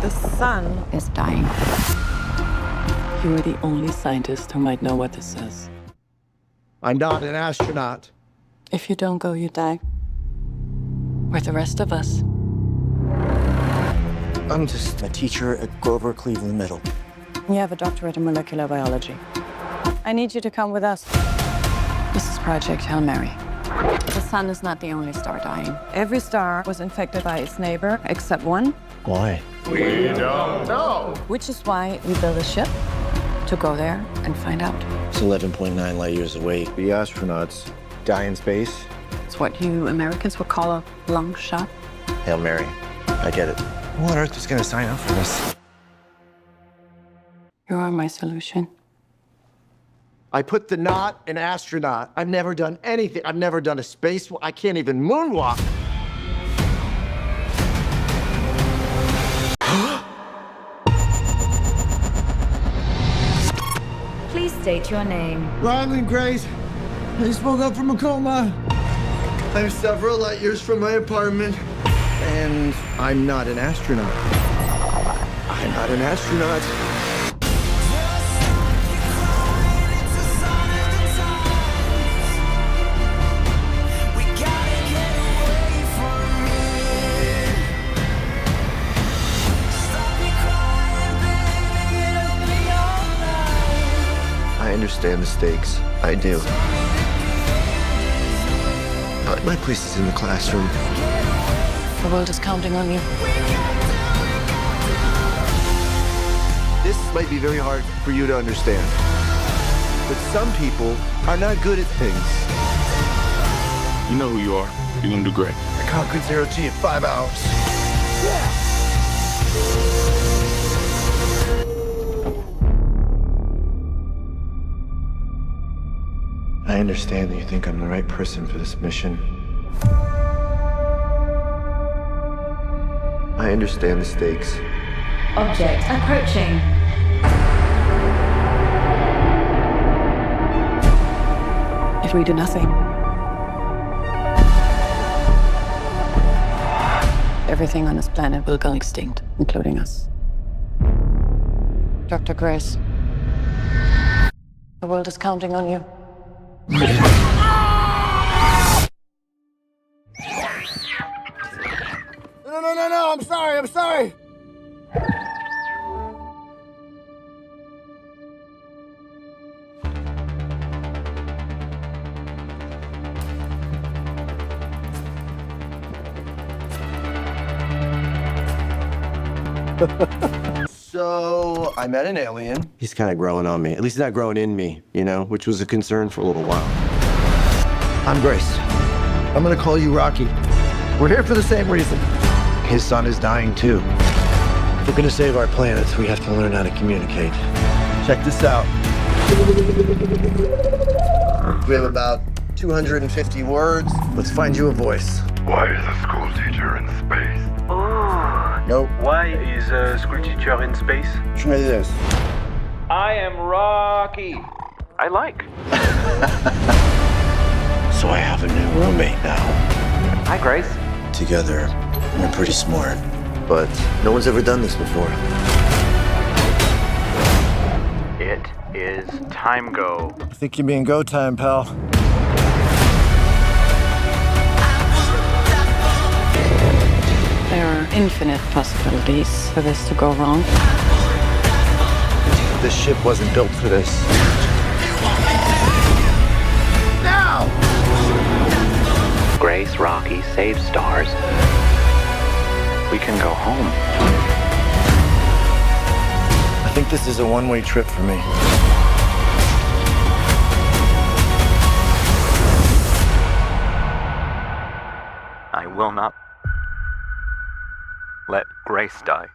The sun is dying. You are the only scientist who might know what this says. I'm not an astronaut. If you don't go, you die. With the rest of us. I'm just a teacher at Grover Cleveland Middle. You have a doctorate in molecular biology. I need you to come with us. This is Project Hail Mary. The sun is not the only star dying. Every star was infected by its neighbor, except one. Why? We don't know. Which is why we built a ship to go there and find out. It's 11.9 light years away. The astronauts die in space. It's what you Americans would call a long shot. Hail Mary. I get it. Who on earth is going to sign up for this? You are my solution. I put the not in astronaut. I've never done anything. I've never done a space. I can't even moonwalk. Please state your name. Ryan Grace. I just woke up from a coma. I'm several light years from my apartment. And I'm not an astronaut. I'm not an astronaut. I understand the stakes. I do. But my place is in the classroom. The world is counting on you. This might be very hard for you to understand. But some people are not good at things. You know who you are. You're gonna do great. I conquered zero G in 5 hours. I understand that you think I'm the right person for this mission. I understand the stakes. Object approaching. If we do nothing, everything on this planet will go extinct, including us. Dr. Grace, the world is counting on you. No, I'm sorry. So, I met an alien. He's kind of growing on me. At least he's not growing in me, you know, which was a concern for a little while. I'm Grace. I'm gonna call you Rocky. We're here for the same reason. His son is dying too. If we're gonna save our planet, we have to learn how to communicate. Check this out. We have about 250 words. Let's find you a voice. Why is a school teacher in space? Nope. Why is a school teacher in space? Try this. I am Rocky. I like. So I have a new roommate now. Hi, Grace. Together, we're pretty smart. But no one's ever done this before. It is time go. I think you're being go time, pal. There are infinite possibilities for this to go wrong. This ship wasn't built for this. Now! Grace, Rocky, save stars. We can go home. I think this is a one-way trip for me. I will not let Grace die.